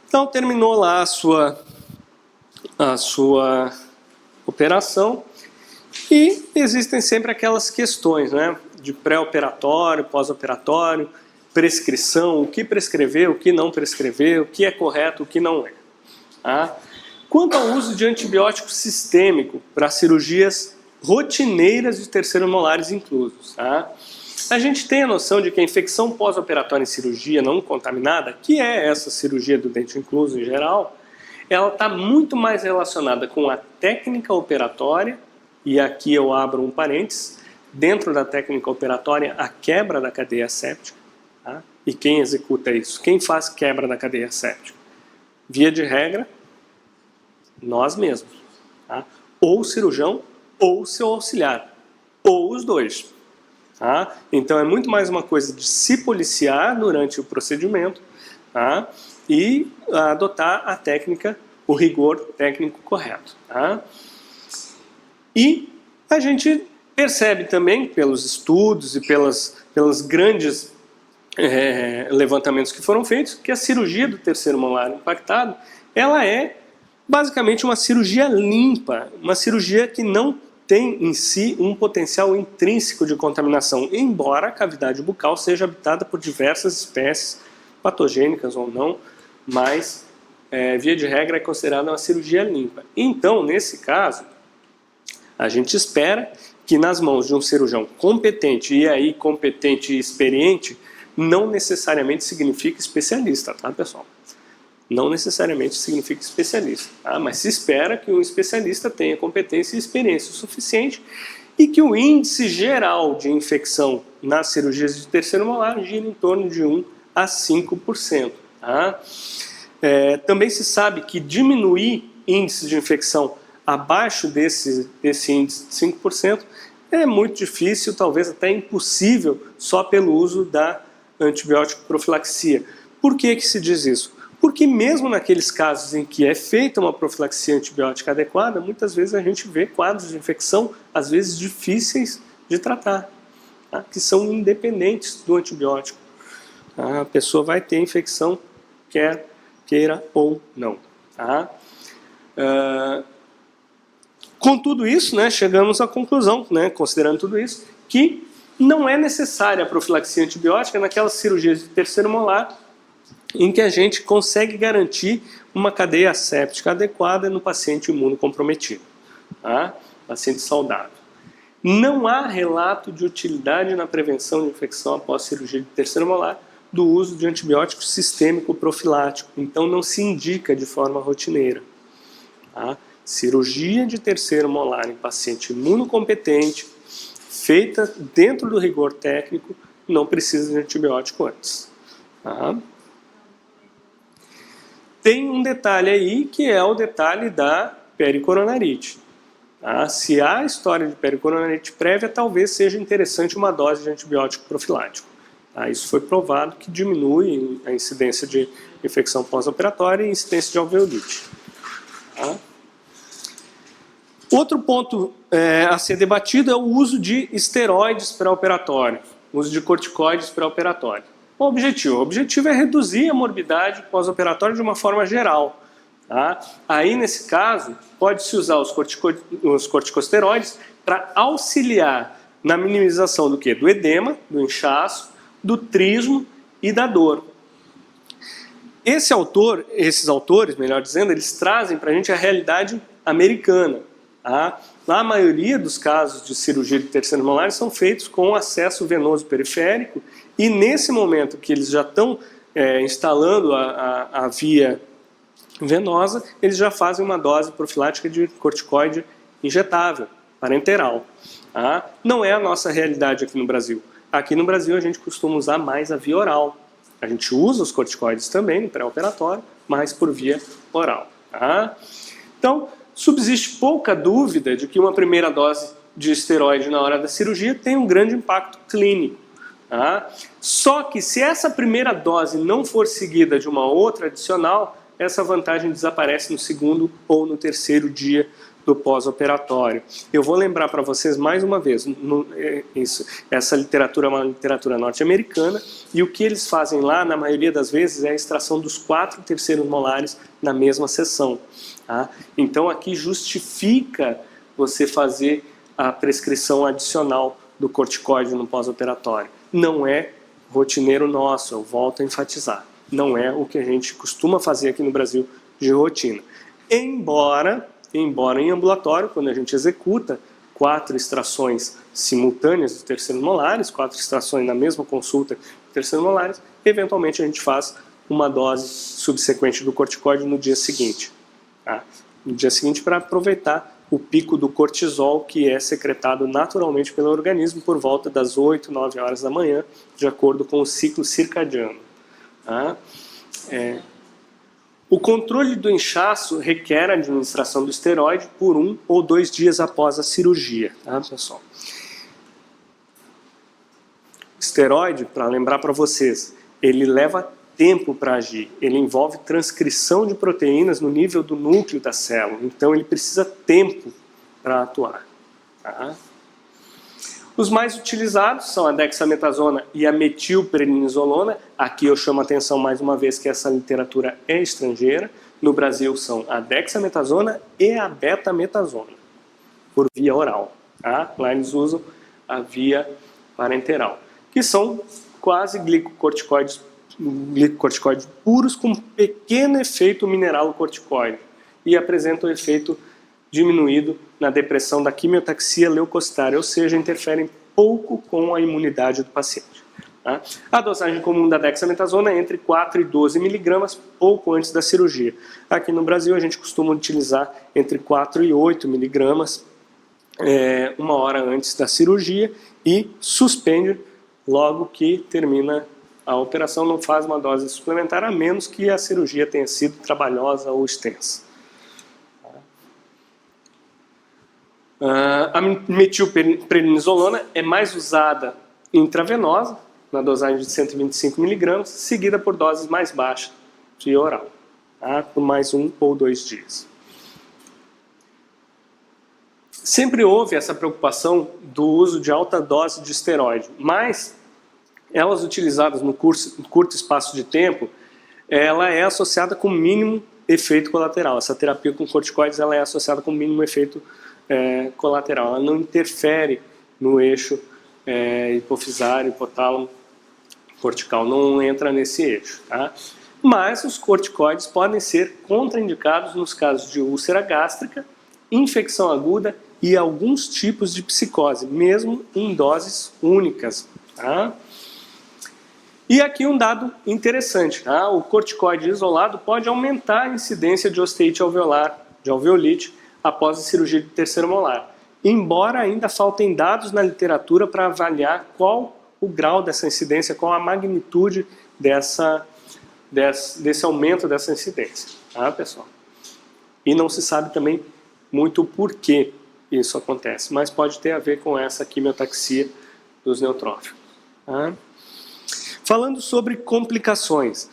Então, terminou lá a sua operação e existem sempre aquelas questões, né, de pré-operatório, pós-operatório, prescrição, o que prescrever, o que não prescrever, o que é correto, o que não é. Tá? Quanto ao uso de antibiótico sistêmico para cirurgias rotineiras de terceiros molares inclusos, tá? A gente tem a noção de que a infecção pós-operatória em cirurgia não contaminada, que é essa cirurgia do dente incluso em geral, ela está muito mais relacionada com a técnica operatória, e aqui eu abro um parênteses, dentro da técnica operatória, a quebra da cadeia séptica. Tá? E quem executa isso? Quem faz quebra da cadeia séptica? Via de regra, nós mesmos. Tá? Ou o cirurgião, ou o seu auxiliar, ou os dois. Tá? Então é muito mais uma coisa de se policiar durante o procedimento, tá? E adotar a técnica, o rigor técnico correto. Tá? E a gente percebe também pelos estudos e pelas grandes levantamentos que foram feitos que a cirurgia do terceiro molar impactado, ela é basicamente uma cirurgia limpa, uma cirurgia que não tem em si um potencial intrínseco de contaminação, embora a cavidade bucal seja habitada por diversas espécies, patogênicas ou não, mas via de regra é considerada uma cirurgia limpa. Então, nesse caso, a gente espera que nas mãos de um cirurgião competente, e aí competente e experiente, não necessariamente significa especialista, tá, pessoal? Não necessariamente significa especialista, tá? Mas se espera que um especialista tenha competência e experiência suficiente e que o índice geral de infecção nas cirurgias de terceiro molar gira em torno de 1 a 5%. Tá? Também se sabe que diminuir índices de infecção abaixo desse índice de 5% é muito difícil, talvez até impossível, só pelo uso da antibiótico profilaxia. Por que se diz isso? Porque mesmo naqueles casos em que é feita uma profilaxia antibiótica adequada, muitas vezes a gente vê quadros de infecção, às vezes difíceis de tratar, tá? Que são independentes do antibiótico. A pessoa vai ter infecção, quer queira ou não. Tá? Com tudo isso, né, chegamos à conclusão, né, considerando tudo isso, que não é necessária a profilaxia antibiótica naquelas cirurgias de terceiro molar em que a gente consegue garantir uma cadeia séptica adequada no paciente imunocomprometido, tá? Paciente saudável. Não há relato de utilidade na prevenção de infecção após cirurgia de terceiro molar do uso de antibiótico sistêmico profilático, então não se indica de forma rotineira. Tá? Cirurgia de terceiro molar em paciente imunocompetente, feita dentro do rigor técnico, não precisa de antibiótico antes. Tá? Tem um detalhe aí, que é o detalhe da pericoronarite. Tá? Se há história de pericoronarite prévia, talvez seja interessante uma dose de antibiótico profilático. Tá? Isso foi provado que diminui a incidência de infecção pós-operatória e a incidência de alveolite. Tá? Outro ponto a ser debatido é o uso de esteroides pré-operatório, o uso de corticoides pré-operatório. O objetivo é reduzir a morbidade pós-operatória de uma forma geral. Tá? Aí, nesse caso, pode-se usar os corticosteroides para auxiliar na minimização do quê? Do edema, do inchaço, do trismo e da dor. Esses autores, melhor dizendo, eles trazem para a gente a realidade americana. Tá? A maioria dos casos de cirurgia de terceiro molar são feitos com acesso venoso periférico e nesse momento que eles já estão instalando a via venosa, eles já fazem uma dose profilática de corticoide injetável, parenteral. Tá? Não é a nossa realidade aqui no Brasil. Aqui no Brasil a gente costuma usar mais a via oral. A gente usa os corticoides também no pré-operatório, mas por via oral. Tá? Então, subsiste pouca dúvida de que uma primeira dose de esteroide na hora da cirurgia tem um grande impacto clínico. Tá? Só que se essa primeira dose não for seguida de uma outra adicional, essa vantagem desaparece no segundo ou no terceiro dia do pós-operatório. Eu vou lembrar para vocês mais uma vez, essa literatura é uma literatura norte-americana, e o que eles fazem lá, na maioria das vezes, é a extração dos 4 terceiros molares na mesma sessão. Tá? Então aqui justifica você fazer a prescrição adicional do corticóide no pós-operatório. Não é rotineiro nosso, eu volto a enfatizar. Não é o que a gente costuma fazer aqui no Brasil de rotina. Embora em ambulatório, quando a gente executa 4 extrações simultâneas dos terceiros molares, 4 extrações na mesma consulta dos terceiros molares, eventualmente a gente faz uma dose subsequente do corticóide no dia seguinte. Tá? No dia seguinte, para aproveitar o pico do cortisol que é secretado naturalmente pelo organismo por volta das 8, 9 horas da manhã, de acordo com o ciclo circadiano. Tá? O controle do inchaço requer a administração do esteroide por 1 ou 2 dias após a cirurgia. Tá, pessoal? Esteroide, para lembrar para vocês, ele leva tempo para agir. Ele envolve transcrição de proteínas no nível do núcleo da célula. Então ele precisa tempo para atuar. Tá? Os mais utilizados são a dexametasona e a metilprednisolona. Aqui eu chamo a atenção mais uma vez que essa literatura é estrangeira. No Brasil são a dexametasona e a betametasona, por via oral. Tá? Lá eles usam a via parenteral, que são quase glicocorticoides puros com pequeno efeito mineralocorticoide e apresentam efeito diminuído na depressão da quimiotaxia leucocitária, ou seja, interferem pouco com a imunidade do paciente. Tá? A dosagem comum da dexametasona é entre 4 e 12 miligramas, pouco antes da cirurgia. Aqui no Brasil a gente costuma utilizar entre 4 e 8 miligramas, 1 hora antes da cirurgia, e suspende logo que termina a operação, não faz uma dose suplementar, a menos que a cirurgia tenha sido trabalhosa ou extensa. A metilprednisolona é mais usada intravenosa, na dosagem de 125 mg, seguida por doses mais baixas de oral, tá? Por mais 1 ou 2 dias. Sempre houve essa preocupação do uso de alta dose de esteroide, mas elas utilizadas no curto espaço de tempo, ela é associada com mínimo efeito colateral. Essa terapia com corticoides ela é associada com mínimo efeito colateral. Ela não interfere no eixo hipofisário, hipotálamo, cortical, não entra nesse eixo. Tá? Mas os corticoides podem ser contraindicados nos casos de úlcera gástrica, infecção aguda e alguns tipos de psicose, mesmo em doses únicas. Tá? E aqui um dado interessante, tá? O corticoide isolado pode aumentar a incidência de osteite alveolar, de alveolite, após a cirurgia de terceiro molar. Embora ainda faltem dados na literatura para avaliar qual o grau dessa incidência, qual a magnitude desse aumento dessa incidência, tá, pessoal? E não se sabe também muito o porquê isso acontece, mas pode ter a ver com essa quimiotaxia dos neutrófilos. Tá? Falando sobre complicações,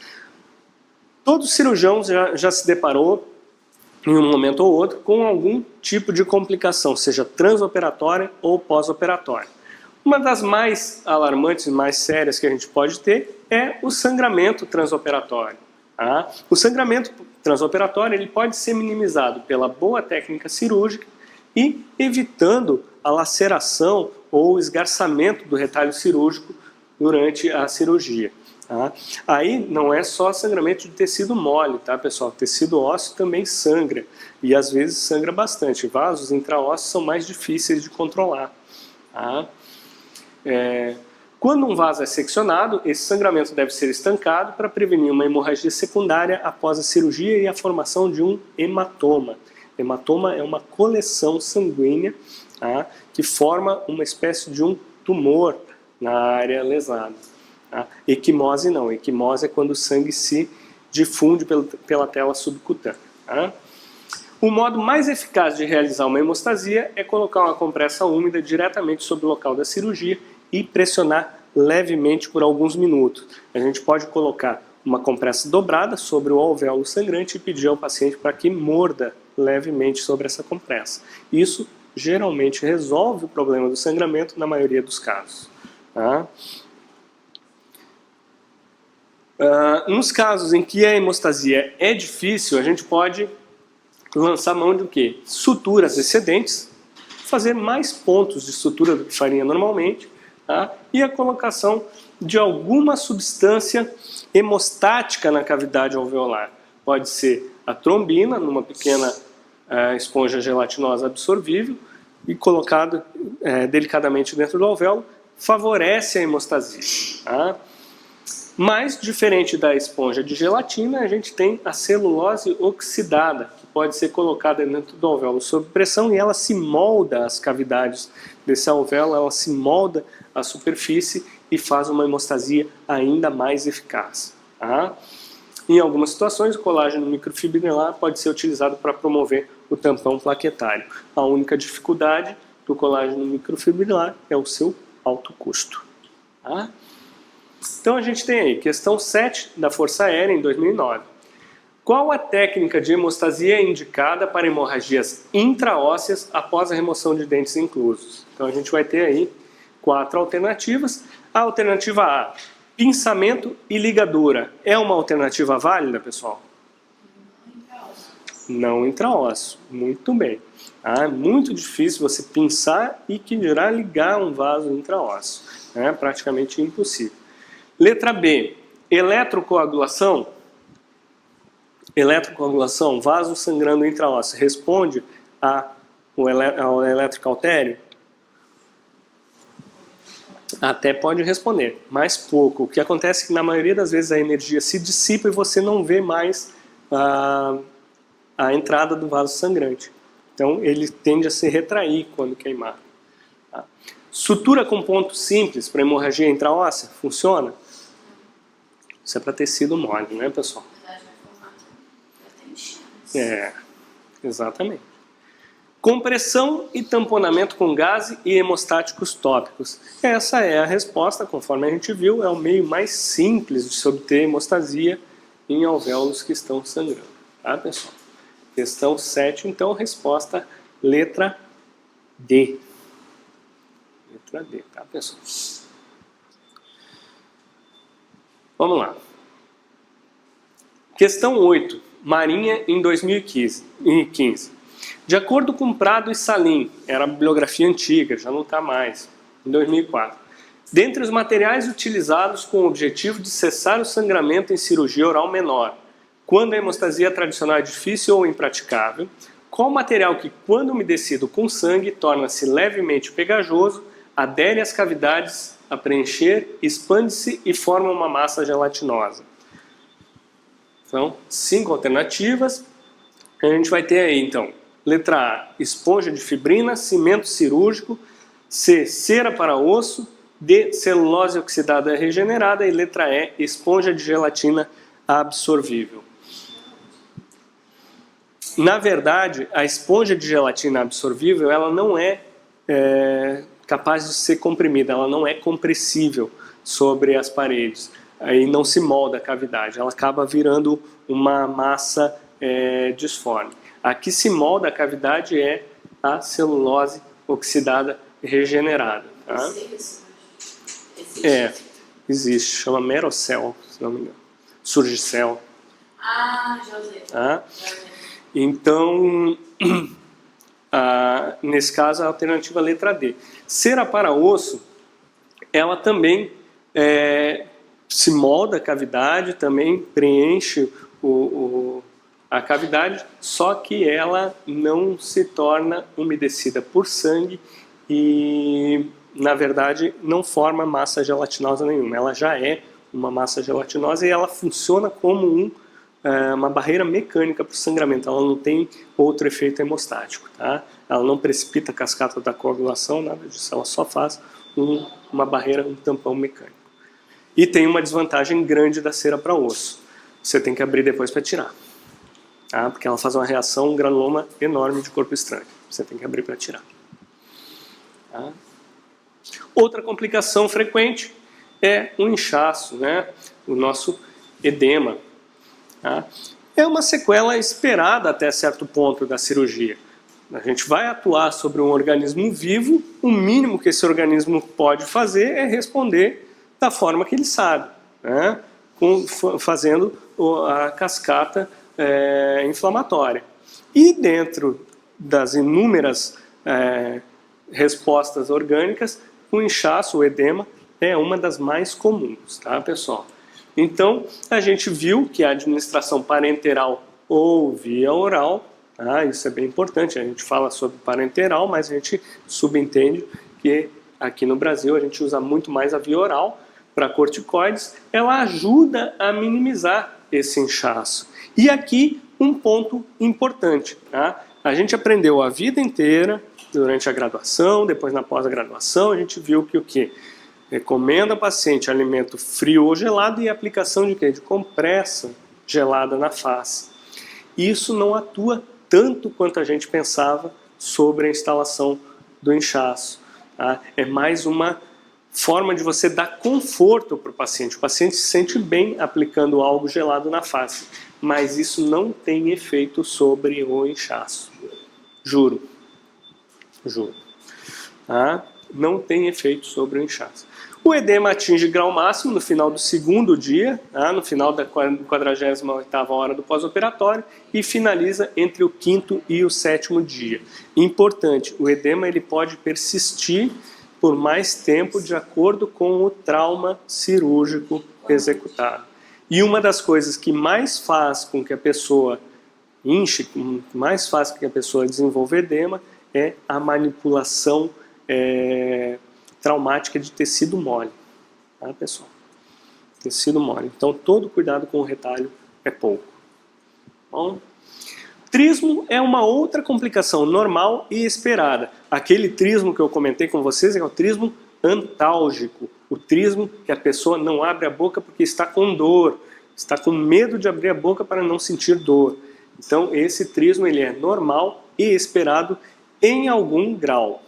todo cirurgião já se deparou, em um momento ou outro, com algum tipo de complicação, seja transoperatória ou pós-operatória. Uma das mais alarmantes e mais sérias que a gente pode ter é o sangramento transoperatório. Tá? O sangramento transoperatório ele pode ser minimizado pela boa técnica cirúrgica e evitando a laceração ou esgarçamento do retalho cirúrgico durante a cirurgia. Tá? Aí não é só sangramento de tecido mole, tá, pessoal? Tecido ósseo também sangra e às vezes sangra bastante. Vasos intraósseos são mais difíceis de controlar. Tá? Quando um vaso é seccionado, esse sangramento deve ser estancado para prevenir uma hemorragia secundária após a cirurgia e a formação de um hematoma. Hematoma é uma coleção sanguínea, tá, que forma uma espécie de um tumor na área lesada. Tá? Equimose não. Equimose é quando o sangue se difunde pela tela subcutânea. Tá? O modo mais eficaz de realizar uma hemostasia é colocar uma compressa úmida diretamente sobre o local da cirurgia e pressionar levemente por alguns minutos. A gente pode colocar uma compressa dobrada sobre o alvéolo sangrante e pedir ao paciente para que morda levemente sobre essa compressa. Isso geralmente resolve o problema do sangramento na maioria dos casos. Tá? Nos casos em que a hemostasia é difícil, a gente pode lançar mão de o quê? Suturas excedentes, fazer mais pontos de sutura do que faria normalmente, tá? E a colocação de alguma substância hemostática na cavidade alveolar. Pode ser a trombina, numa pequena esponja gelatinosa absorvível, e colocado delicadamente dentro do alvéolo, favorece a hemostasia. Tá? Mas, diferente da esponja de gelatina, a gente tem a celulose oxidada, que pode ser colocada dentro do alvéolo sob pressão e ela se molda às cavidades desse alvéolo, ela se molda à superfície e faz uma hemostasia ainda mais eficaz. Tá? Em algumas situações, o colágeno microfibrilar pode ser utilizado para promover o tampão plaquetário. A única dificuldade do colágeno microfibrilar é o seu alto custo. Tá? Então a gente tem aí, questão 7 da Força Aérea em 2009. Qual a técnica de hemostasia indicada para hemorragias intraósseas após a remoção de dentes inclusos? Então a gente vai ter aí 4 alternativas. A alternativa A, pinçamento e ligadura. É uma alternativa válida, pessoal? Não intraósseo. Muito bem. É muito difícil você pinçar e que dirá ligar um vaso intraósseo. É praticamente impossível. Letra B, eletrocoagulação. Eletrocoagulação, vaso sangrando intraósseo, responde ao eletrocautério? Até pode responder, mas pouco. O que acontece é que na maioria das vezes a energia se dissipa e você não vê mais a entrada do vaso sangrante. Então ele tende a se retrair quando queimar. Tá? Sutura com ponto simples para hemorragia intraóssea, funciona? Isso é para tecido mole, né, pessoal? Exatamente. Compressão e tamponamento com gase e hemostáticos tópicos. Essa é a resposta, conforme a gente viu, é o meio mais simples de se obter hemostasia em alvéolos que estão sangrando. Tá, pessoal? Questão 7, então, resposta letra D. Letra D, tá, pessoal? Vamos lá. Questão 8, Marinha em 2015. De acordo com Prado e Salim, era a bibliografia antiga, já não está mais, em 2004. Dentre os materiais utilizados com o objetivo de cessar o sangramento em cirurgia oral menor, quando a hemostasia tradicional é difícil ou impraticável, qual material que, quando umedecido com sangue, torna-se levemente pegajoso, adere às cavidades a preencher, expande-se e forma uma massa gelatinosa? Então, 5 alternativas. A gente vai ter aí, então, letra A, esponja de fibrina, cimento cirúrgico, C, cera para osso, D, celulose oxidada regenerada e letra E, esponja de gelatina absorvível. Na verdade, a esponja de gelatina absorvível, ela não é capaz de ser comprimida, ela não é compressível sobre as paredes. Aí não se molda a cavidade, ela acaba virando uma massa disforme. A que se molda a cavidade é a celulose oxidada regenerada. Tá? Existe, chama Merocel, se não me engano. Surgicel. Já usei. Tá? Então, nesse caso, a alternativa letra D. Cera para osso, ela também se molda a cavidade, também preenche a cavidade, só que ela não se torna umedecida por sangue e, na verdade, não forma massa gelatinosa nenhuma. Ela já é uma massa gelatinosa e ela funciona como uma barreira mecânica para o sangramento. Ela não tem outro efeito hemostático. Tá? Ela não precipita a cascata da coagulação, nada disso. Ela só faz uma barreira, um tampão mecânico. E tem uma desvantagem grande da cera para osso. Você tem que abrir depois para tirar. Tá? Porque ela faz uma reação, um granuloma enorme de corpo estranho. Você tem que abrir para tirar. Tá? Outra complicação frequente é o inchaço, né? O nosso edema. Tá? é uma sequela esperada até certo ponto da cirurgia. A gente vai atuar sobre um organismo vivo, o mínimo que esse organismo pode fazer é responder da forma que ele sabe, né? Fazendo a cascata inflamatória. E dentro das inúmeras respostas orgânicas, o inchaço, o edema, é uma das mais comuns, tá, pessoal? Então, a gente viu que a administração parenteral ou via oral, isso é bem importante, a gente fala sobre parenteral, mas a gente subentende que aqui no Brasil a gente usa muito mais a via oral para corticoides, ela ajuda a minimizar esse inchaço. E aqui um ponto importante, tá? A gente aprendeu a vida inteira, durante a graduação, depois na pós-graduação, a gente viu que o quê? Recomenda ao paciente alimento frio ou gelado e aplicação de quê? De compressa gelada na face. Isso não atua tanto quanto a gente pensava sobre a instalação do inchaço. Tá? É mais uma forma de você dar conforto para o paciente. O paciente se sente bem aplicando algo gelado na face, mas isso não tem efeito sobre o inchaço. Juro. Juro. Tá? Não tem efeito sobre o inchaço. O edema atinge grau máximo no final do segundo dia, no final da 48ª hora do pós-operatório e finaliza entre o 5º e o 7º dia. Importante, o edema ele pode persistir por mais tempo de acordo com o trauma cirúrgico executado. E uma das coisas que mais faz com que a pessoa inche, mais faz com que a pessoa desenvolva edema é a manipulação traumática de tecido mole, tá, pessoal? Tecido mole. Então, todo cuidado com o retalho é pouco. Bom, trismo é uma outra complicação normal e esperada. Aquele trismo que eu comentei com vocês é o trismo antálgico. O trismo que a pessoa não abre a boca porque está com dor, está com medo de abrir a boca para não sentir dor. Então, esse trismo ele é normal e esperado em algum grau.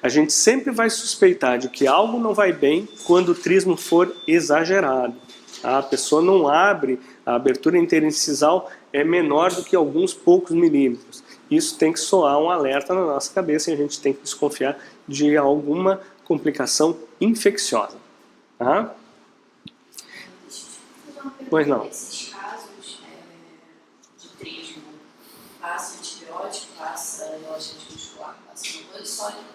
A gente sempre vai suspeitar de que algo não vai bem quando o trismo for exagerado. A pessoa não abre, a abertura interincisal é menor do que alguns poucos milímetros. Isso tem que soar um alerta na nossa cabeça e a gente tem que desconfiar de alguma complicação infecciosa. Tá? Pois não. Esses casos de trismo, passa antibiótico, passa relaxante muscular, passa no sólido.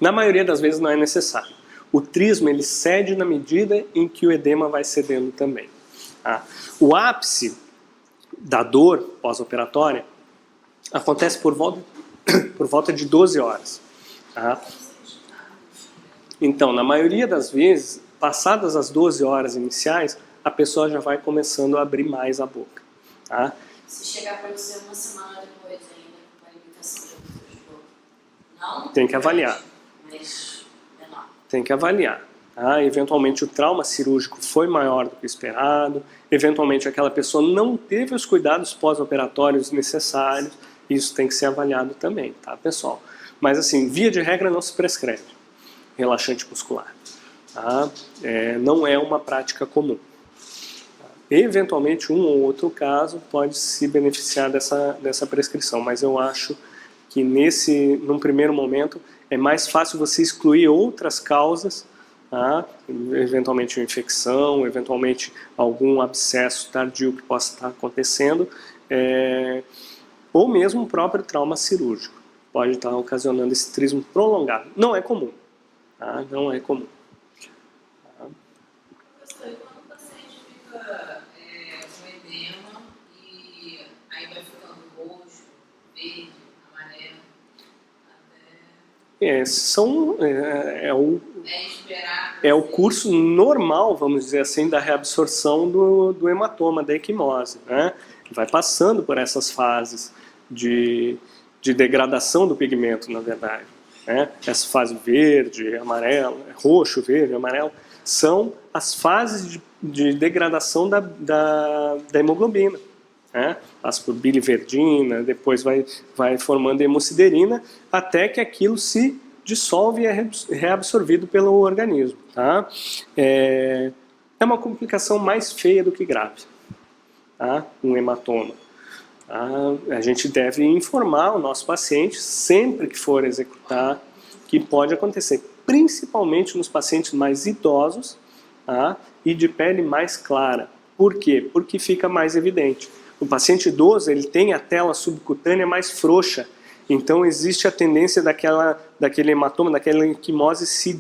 Na maioria das vezes não é necessário. O trismo ele cede na medida em que o edema vai cedendo também. Tá? O ápice da dor pós-operatória acontece por volta de 12 horas. Tá? Então, na maioria das vezes, passadas as 12 horas iniciais, a pessoa já vai começando a abrir mais a boca. Tá? Se chegar para você uma semana depois ainda, com a limitação de abertura de boca, não? Tem que avaliar. Mas menor. Tem que avaliar. Tá? Eventualmente o trauma cirúrgico foi maior do que o esperado, eventualmente aquela pessoa não teve os cuidados pós-operatórios necessários, isso tem que ser avaliado também, tá, pessoal? Mas assim, via de regra não se prescreve relaxante muscular. Tá? Não é uma prática comum. Eventualmente um ou outro caso pode se beneficiar dessa prescrição, mas eu acho que num primeiro momento é mais fácil você excluir outras causas, tá? Eventualmente uma infecção, eventualmente algum abscesso tardio que possa estar acontecendo, ou mesmo o próprio trauma cirúrgico. Pode estar ocasionando esse trismo prolongado. Não é comum. Tá? Não é comum. Tá? Quando o paciente fica com edema e aí vai ficando roxo, verde, amarelo, é o curso normal, vamos dizer assim, da reabsorção do hematoma, da equimose. Né? Vai passando por essas fases de degradação do pigmento, na verdade. Né? Essa fase verde, amarelo, roxo, verde, amarelo, são as fases de degradação da hemoglobina. Né? Passa por biliverdina, depois vai formando hemociderina, até que aquilo se dissolve e é reabsorvido pelo organismo. Tá? É uma complicação mais feia do que grave. tá? Um hematoma. Tá? A gente deve informar o nosso paciente sempre que for executar que pode acontecer, principalmente nos pacientes mais idosos, tá? E de pele mais clara. Por quê? Porque fica mais evidente. O paciente idoso ele tem a tela subcutânea mais frouxa, então existe a tendência daquele hematoma, daquela equimose se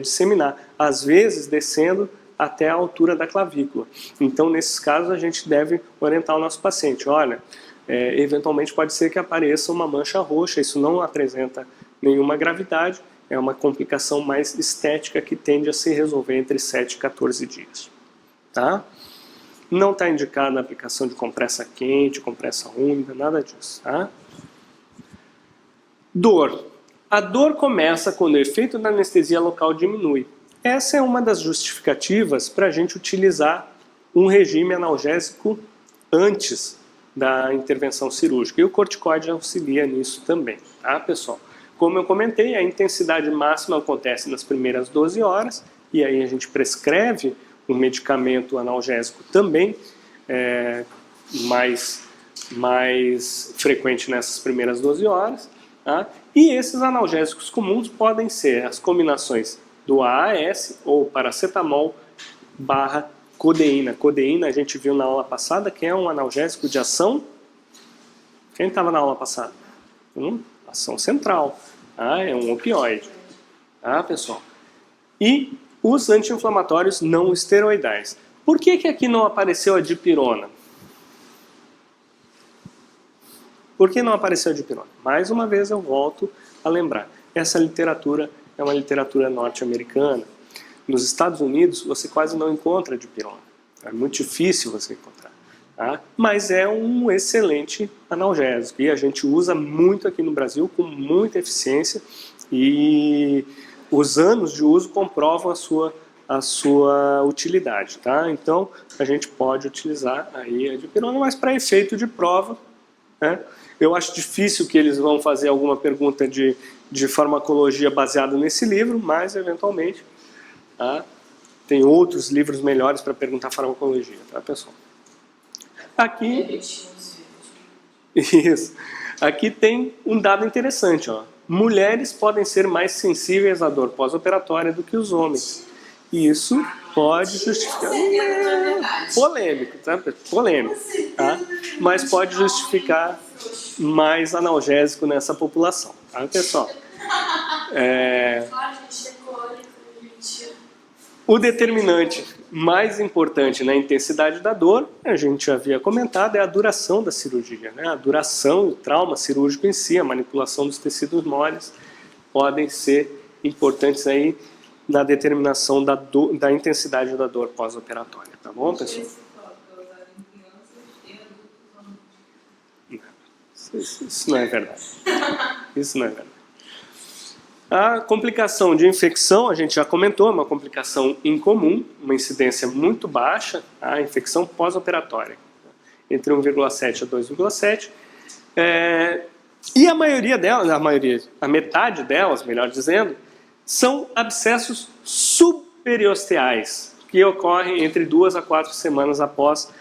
disseminar, às vezes descendo até a altura da clavícula. Então, nesses casos, a gente deve orientar o nosso paciente. Olha, eventualmente pode ser que apareça uma mancha roxa, isso não apresenta nenhuma gravidade, é uma complicação mais estética que tende a se resolver entre 7 e 14 dias. Tá? Não está indicada a aplicação de compressa quente, compressa úmida, nada disso. Tá? Dor. A dor começa quando o efeito da anestesia local diminui. Essa é uma das justificativas para a gente utilizar um regime analgésico antes da intervenção cirúrgica. E o corticoide auxilia nisso também, tá, pessoal? Como eu comentei, a intensidade máxima acontece nas primeiras 12 horas, e aí a gente prescreve um medicamento analgésico também, mais frequente nessas primeiras 12 horas. Tá? E esses analgésicos comuns podem ser as combinações do AAS ou paracetamol barra codeína. Codeína a gente viu na aula passada que é um analgésico de ação. Quem estava na aula passada? Ação central. Tá? É um opioide. Tá, pessoal? E os anti-inflamatórios não esteroidais. Por que aqui não apareceu a dipirona? Por que não apareceu a dipirona? Mais uma vez eu volto a lembrar. Essa literatura é uma literatura norte-americana. Nos Estados Unidos você quase não encontra dipirona. É muito difícil você encontrar. Tá? Mas é um excelente analgésico. E a gente usa muito aqui no Brasil com muita eficiência. E os anos de uso comprovam a sua utilidade. Tá? Então a gente pode utilizar aí a dipirona, mas para efeito de prova, né? Eu acho difícil que eles vão fazer alguma pergunta de farmacologia baseada nesse livro, mas eventualmente, tá? Tem outros livros melhores para perguntar farmacologia, tá, pessoal? Aqui, isso. Aqui tem um dado interessante, ó. Mulheres podem ser mais sensíveis à dor pós-operatória do que os homens. E isso pode justificar... polêmico, tá? Polêmico, tá? Mas pode justificar mais analgésico nessa população, tá, pessoal? O determinante mais importante na intensidade da dor, a gente já havia comentado, é a duração da cirurgia, né? A duração, o trauma cirúrgico em si, a manipulação dos tecidos moles podem ser importantes aí na determinação da intensidade da dor pós-operatória, tá bom, pessoal? Isso não é verdade. Isso não é verdade. A complicação de infecção, a gente já comentou, é uma complicação incomum, uma incidência muito baixa, a infecção pós-operatória, entre 1,7 a 2,7. E a maioria delas, a metade delas, melhor dizendo, são abscessos subperiosteais, que ocorrem entre 2 a 4 semanas após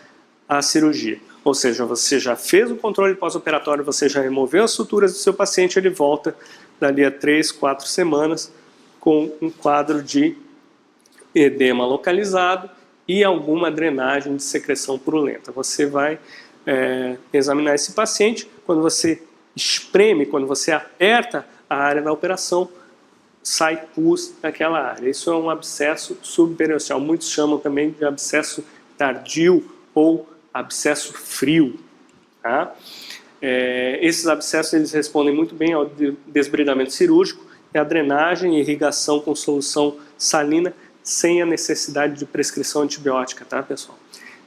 a cirurgia. Ou seja, você já fez o controle pós-operatório, você já removeu as suturas do seu paciente, ele volta dali a 3, 4 semanas com um quadro de edema localizado e alguma drenagem de secreção purulenta. Você vai examinar esse paciente, quando você espreme, quando você aperta a área da operação, sai pus daquela área. Isso é um abscesso subperiosteal. Muitos chamam também de abscesso tardio ou abscesso frio. Tá? Esses abscessos eles respondem muito bem ao desbridamento cirúrgico e a drenagem e irrigação com solução salina sem a necessidade de prescrição antibiótica, tá, pessoal?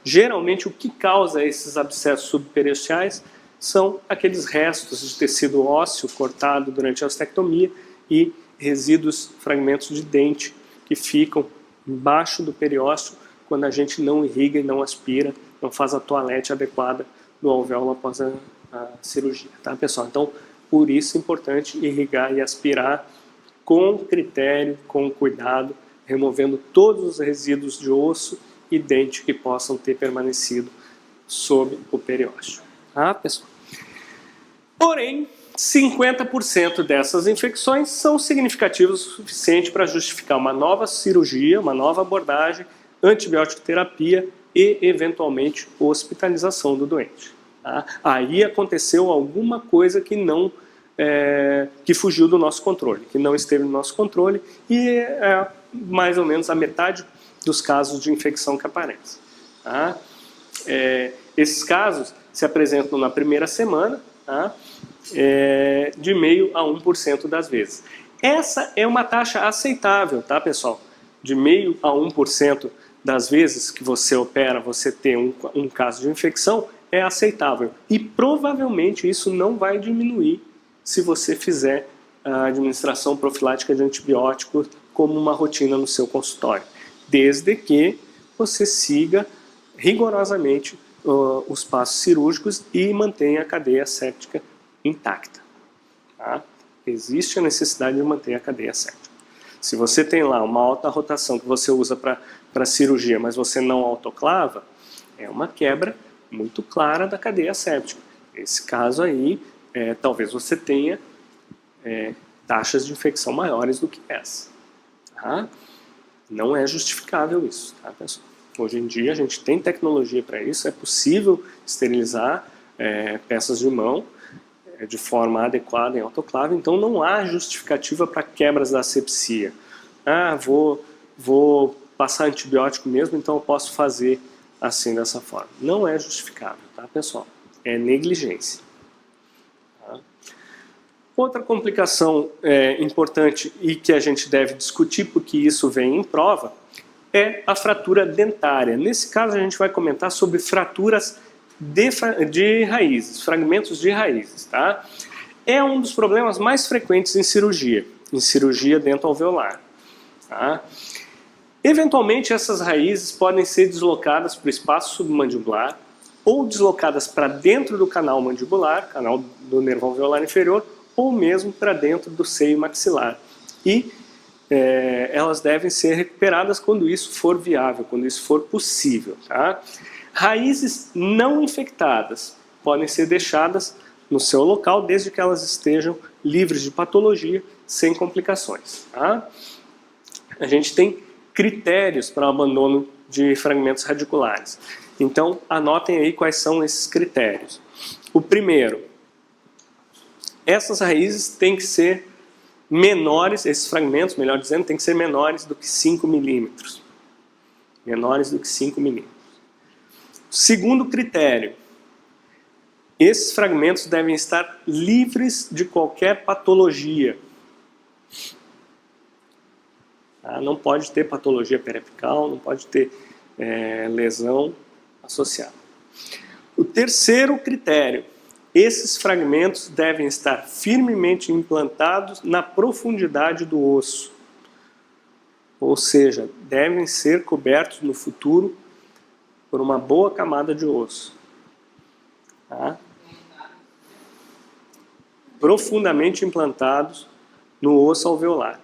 Geralmente o que causa esses abscessos subperiosteais são aqueles restos de tecido ósseo cortado durante a ostectomia e resíduos, fragmentos de dente que ficam embaixo do periósteo quando a gente não irriga e não aspira, não faz a toalete adequada do alvéolo após a cirurgia, tá, pessoal? Então, por isso é importante irrigar e aspirar com critério, com cuidado, removendo todos os resíduos de osso e dente que possam ter permanecido sob o periósteo. Tá, pessoal? Porém, 50% dessas infecções são significativas o suficiente para justificar uma nova cirurgia, uma nova abordagem, antibiótico terapia e, eventualmente, hospitalização do doente. Tá? Aí aconteceu alguma coisa que não que fugiu do nosso controle, que não esteve no nosso controle, e é mais ou menos a metade dos casos de infecção que aparecem. Tá? Esses casos se apresentam na primeira semana, tá? De meio a 1% das vezes. Essa é uma taxa aceitável, tá, pessoal? De meio a 1% das vezes que você opera, você tem um caso de infecção, é aceitável. E provavelmente isso não vai diminuir se você fizer a administração profilática de antibióticos como uma rotina no seu consultório, desde que você siga rigorosamente os passos cirúrgicos e mantenha a cadeia séptica intacta. Tá? Existe a necessidade de manter a cadeia séptica. Se você tem lá uma alta rotação que você usa para cirurgia, mas você não autoclava, é uma quebra muito clara da cadeia séptica. Nesse caso aí, talvez você tenha taxas de infecção maiores do que essa. Tá? Não é justificável isso, tá, pessoal? Hoje em dia a gente tem tecnologia para isso, é possível esterilizar peças de mão de forma adequada em autoclave, então não há justificativa para quebras da asepsia. Vou passar antibiótico mesmo, então eu posso fazer assim, dessa forma. Não é justificável, tá, pessoal? É negligência. Tá? Outra complicação importante e que a gente deve discutir, porque isso vem em prova, é a fratura dentária. Nesse caso a gente vai comentar sobre fraturas de raízes, fragmentos de raízes. Tá? É um dos problemas mais frequentes em cirurgia dentoalveolar. Tá? Eventualmente essas raízes podem ser deslocadas para o espaço submandibular ou deslocadas para dentro do canal mandibular, canal do nervo alveolar inferior, ou mesmo para dentro do seio maxilar. E elas devem ser recuperadas quando isso for viável, quando isso for possível. Tá? Raízes não infectadas podem ser deixadas no seu local desde que elas estejam livres de patologia, sem complicações. Tá? A gente tem critérios para o abandono de fragmentos radiculares. Então, anotem aí quais são esses critérios. O primeiro, essas raízes têm que ser menores, esses fragmentos, melhor dizendo, têm que ser menores do que 5 milímetros. Menores do que 5 milímetros. Segundo critério, esses fragmentos devem estar livres de qualquer patologia. Não pode ter patologia periapical, não pode ter lesão associada. O terceiro critério, esses fragmentos devem estar firmemente implantados na profundidade do osso. Ou seja, devem ser cobertos no futuro por uma boa camada de osso. Tá? Profundamente implantados no osso alveolar.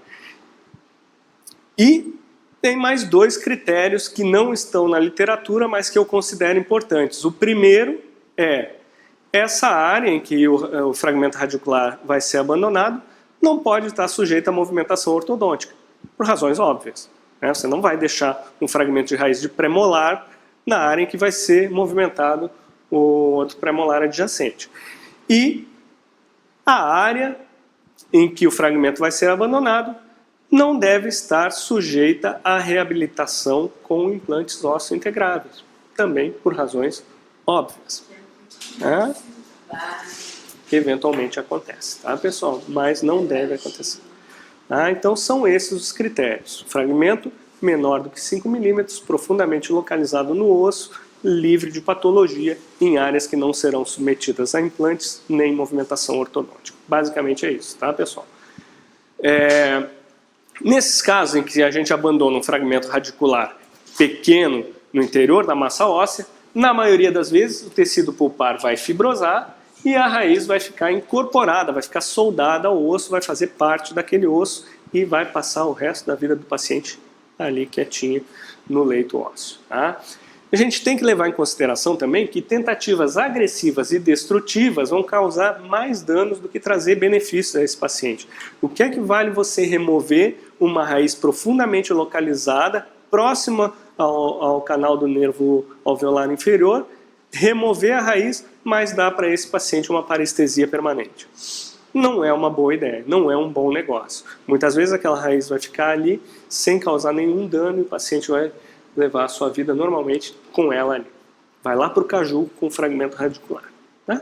E tem mais dois critérios que não estão na literatura, mas que eu considero importantes. O primeiro é essa área em que o fragmento radicular vai ser abandonado não pode estar sujeita à movimentação ortodôntica, por razões óbvias. Né? Você não vai deixar um fragmento de raiz de premolar na área em que vai ser movimentado o outro premolar adjacente. E a área em que o fragmento vai ser abandonado não deve estar sujeita à reabilitação com implantes ósseo-integráveis, também por razões óbvias. Que eventualmente acontece, tá, pessoal? Mas não deve acontecer. Então são esses os critérios. Fragmento menor do que 5 milímetros, profundamente localizado no osso, livre de patologia, em áreas que não serão submetidas a implantes nem movimentação ortodôntica. Basicamente é isso, tá, pessoal? Nesses casos em que a gente abandona um fragmento radicular pequeno no interior da massa óssea, na maioria das vezes o tecido pulpar vai fibrosar e a raiz vai ficar incorporada, vai ficar soldada ao osso, vai fazer parte daquele osso e vai passar o resto da vida do paciente ali quietinho no leito ósseo. Tá? A gente tem que levar em consideração também que tentativas agressivas e destrutivas vão causar mais danos do que trazer benefícios a esse paciente. O que é que vale você remover uma raiz profundamente localizada, próxima ao canal do nervo alveolar inferior, remover a raiz, mas dar para esse paciente uma parestesia permanente? Não é uma boa ideia, não é um bom negócio. Muitas vezes aquela raiz vai ficar ali sem causar nenhum dano e o paciente vai levar a sua vida normalmente com ela ali. Vai lá para o caju com fragmento radicular. Tá?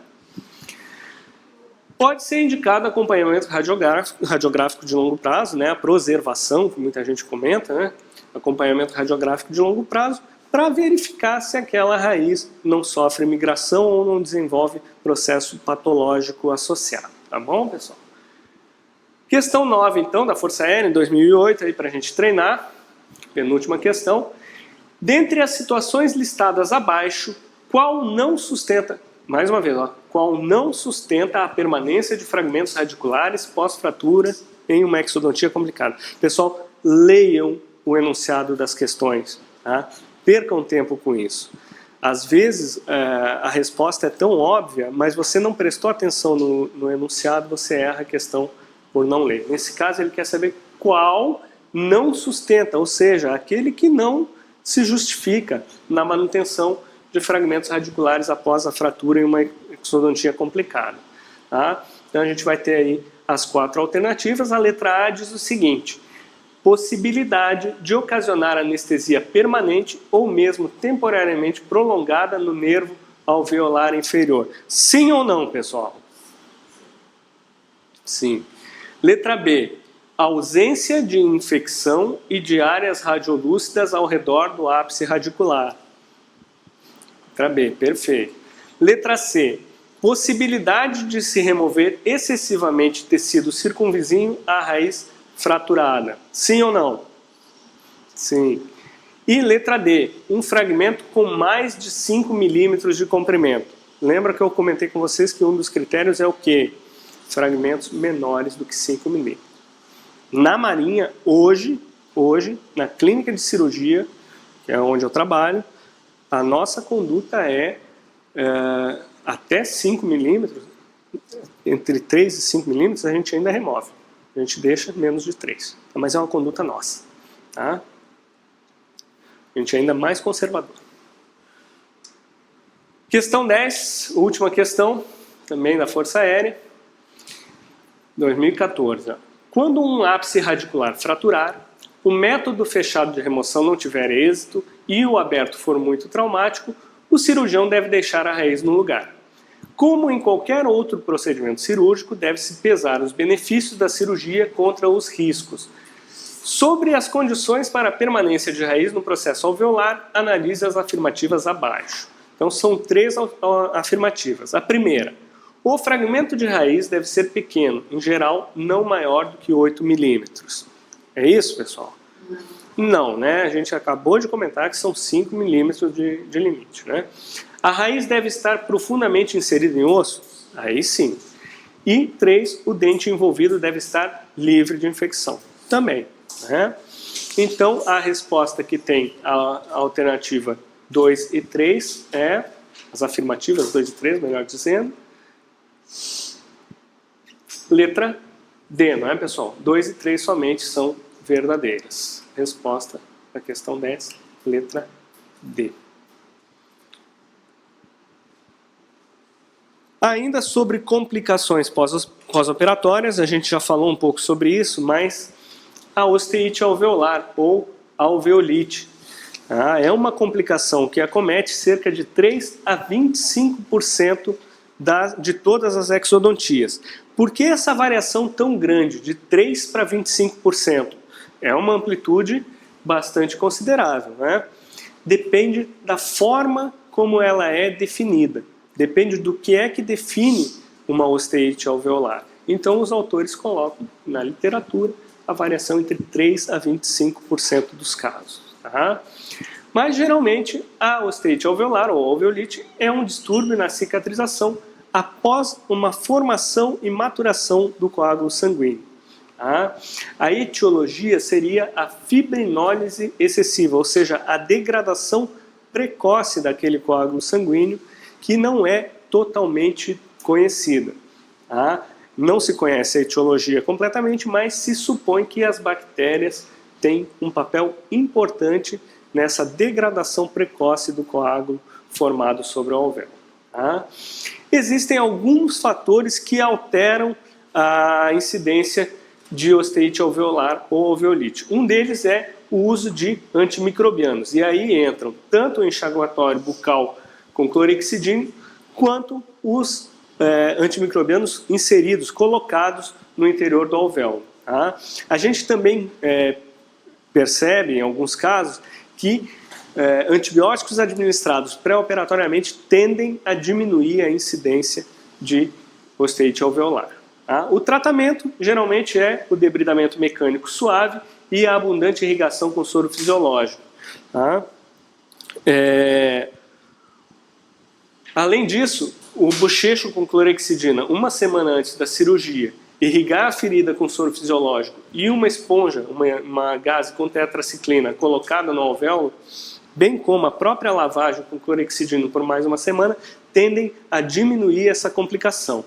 Pode ser indicado acompanhamento radiográfico de longo prazo, né? A preservação, que muita gente comenta, né? Acompanhamento radiográfico de longo prazo, para verificar se aquela raiz não sofre migração ou não desenvolve processo patológico associado. Tá bom, pessoal? Questão 9, então, da Força Aérea, em 2008, para a gente treinar. Penúltima questão. Dentre as situações listadas abaixo, qual não sustenta, mais uma vez, qual não sustenta a permanência de fragmentos radiculares pós-fratura em uma exodontia complicada? Pessoal, leiam o enunciado das questões, tá? Percam tempo com isso. Às vezes a resposta é tão óbvia, mas você não prestou atenção no enunciado, você erra a questão por não ler. Nesse caso, ele quer saber qual não sustenta, ou seja, aquele que não se justifica na manutenção de fragmentos radiculares após a fratura em uma exodontia complicada. Tá? Então a gente vai ter aí as 4 alternativas. A letra A diz o seguinte: possibilidade de ocasionar anestesia permanente ou mesmo temporariamente prolongada no nervo alveolar inferior. Sim ou não, pessoal? Sim. Letra B. Ausência de infecção e de áreas radiolúcidas ao redor do ápice radicular. Letra B, perfeito. Letra C. Possibilidade de se remover excessivamente tecido circunvizinho à raiz fraturada. Sim ou não? Sim. E letra D. Um fragmento com mais de 5 milímetros de comprimento. Lembra que eu comentei com vocês que um dos critérios é o quê? Fragmentos menores do que 5 milímetros. Na Marinha, hoje, na clínica de cirurgia, que é onde eu trabalho, a nossa conduta é até 5 milímetros, entre 3 e 5 milímetros, a gente ainda remove. A gente deixa menos de 3. Mas é uma conduta nossa. Tá? A gente é ainda mais conservador. Questão 10, última questão, também da Força Aérea, 2014. Ó. Quando um ápice radicular fraturar, o método fechado de remoção não tiver êxito e o aberto for muito traumático, o cirurgião deve deixar a raiz no lugar. Como em qualquer outro procedimento cirúrgico, deve-se pesar os benefícios da cirurgia contra os riscos. Sobre as condições para a permanência de raiz no processo alveolar, analise as afirmativas abaixo. Então são 3 afirmativas. A primeira: o fragmento de raiz deve ser pequeno, em geral não maior do que 8 milímetros. É isso, pessoal? Não, né? A gente acabou de comentar que são 5 milímetros de limite, né? A raiz deve estar profundamente inserida em osso? Aí sim. E 3, o dente envolvido deve estar livre de infecção. Também, né? Então, a resposta que tem a alternativa 2 e 3 é, as afirmativas 2 e 3, melhor dizendo, letra D, não é, pessoal? 2 e 3 somente são verdadeiras. Resposta da questão 10, letra D. Ainda sobre complicações pós-operatórias, a gente já falou um pouco sobre isso, mas a osteite alveolar ou alveolite é uma complicação que acomete cerca de 3 a 25% de todas as exodontias. Por que essa variação tão grande, de 3 para 25%? É uma amplitude bastante considerável, né? Depende da forma como ela é definida. Depende do que é que define uma osteite alveolar. Então os autores colocam na literatura a variação entre 3 a 25% dos casos. Tá? Mas geralmente a osteite alveolar ou alveolite é um distúrbio na cicatrização após uma formação e maturação do coágulo sanguíneo. Tá? A etiologia seria a fibrinólise excessiva, ou seja, a degradação precoce daquele coágulo sanguíneo que não é totalmente conhecida. Tá? Não se conhece a etiologia completamente, mas se supõe que as bactérias têm um papel importante nessa degradação precoce do coágulo formado sobre o alvéolo. Tá? Existem alguns fatores que alteram a incidência de osteite alveolar ou alveolite. Um deles é o uso de antimicrobianos. E aí entram tanto o enxaguatório bucal com clorexidina, quanto os antimicrobianos inseridos, colocados no interior do alvéolo. Tá? A gente também percebe, em alguns casos, que antibióticos administrados pré-operatoriamente tendem a diminuir a incidência de osteite alveolar. Tá? O tratamento geralmente é o debridamento mecânico suave e a abundante irrigação com soro fisiológico. Tá? Além disso, o bochecho com clorexidina, uma semana antes da cirurgia, irrigar a ferida com soro fisiológico e uma esponja, uma gaze com tetraciclina colocada no alvéolo, bem como a própria lavagem com clorexidina por mais uma semana, tendem a diminuir essa complicação.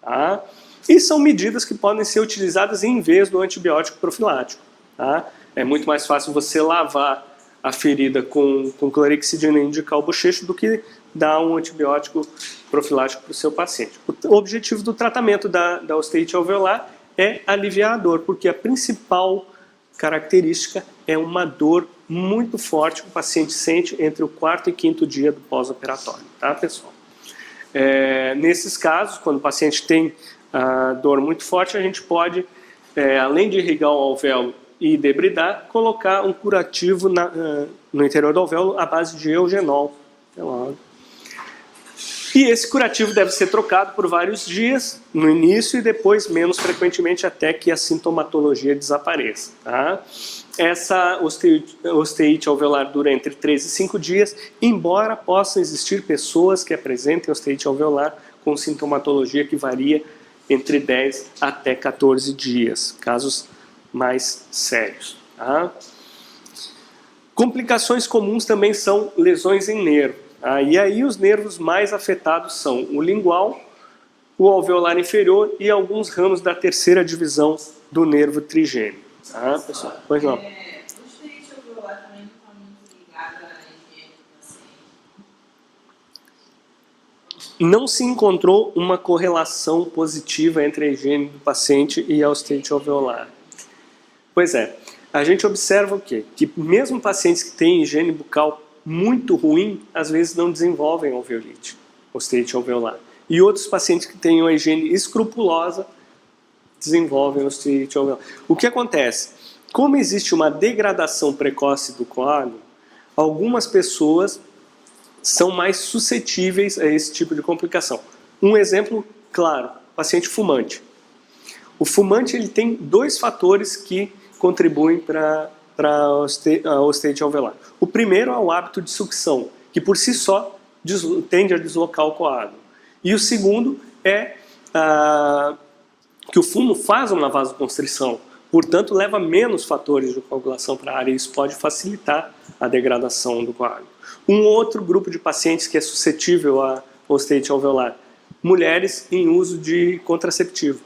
Tá? E são medidas que podem ser utilizadas em vez do antibiótico profilático. Tá? É muito mais fácil você lavar a ferida com clorexidina e indicar o bochecho do que dar um antibiótico profilático para o seu paciente. O objetivo do tratamento da osteite alveolar é aliviar a dor, porque a principal característica é uma dor muito forte que o paciente sente entre o 4º e 5º dia do pós-operatório. Tá, pessoal? Nesses casos, quando o paciente tem dor muito forte, a gente pode, além de irrigar o alvéolo e debridar, colocar um curativo no interior do alvéolo à base de eugenol. E esse curativo deve ser trocado por vários dias, no início e depois menos frequentemente até que a sintomatologia desapareça. Tá? Essa osteite alveolar dura entre 3 e 5 dias, embora possam existir pessoas que apresentem osteite alveolar com sintomatologia que varia entre 10 até 14 dias, casos mais sérios. Tá? Complicações comuns também são lesões em nervo. E aí os nervos mais afetados são o lingual, o alveolar inferior e alguns ramos da terceira divisão do nervo trigêmeo. Tá, pessoal? Pois não. O osteite alveolar também não está muito ligado à higiene do paciente? Não se encontrou uma correlação positiva entre a higiene do paciente e a osteite alveolar. Pois é, a gente observa o quê? Que mesmo pacientes que têm higiene bucal muito ruim, às vezes não desenvolvem alveolite, osteite alveolar. E outros pacientes que têm uma higiene escrupulosa desenvolvem osteite alveolar. O que acontece? Como existe uma degradação precoce do coágulo, algumas pessoas são mais suscetíveis a esse tipo de complicação. Um exemplo claro, paciente fumante. O fumante ele tem 2 fatores que contribuem para a osteite alveolar. O primeiro é o hábito de sucção, que por si só tende a deslocar o coágulo. E o segundo é que o fumo faz uma vasoconstrição, portanto leva menos fatores de coagulação para a área e isso pode facilitar a degradação do coágulo. Um outro grupo de pacientes que é suscetível à osteite alveolar, mulheres em uso de contraceptivo.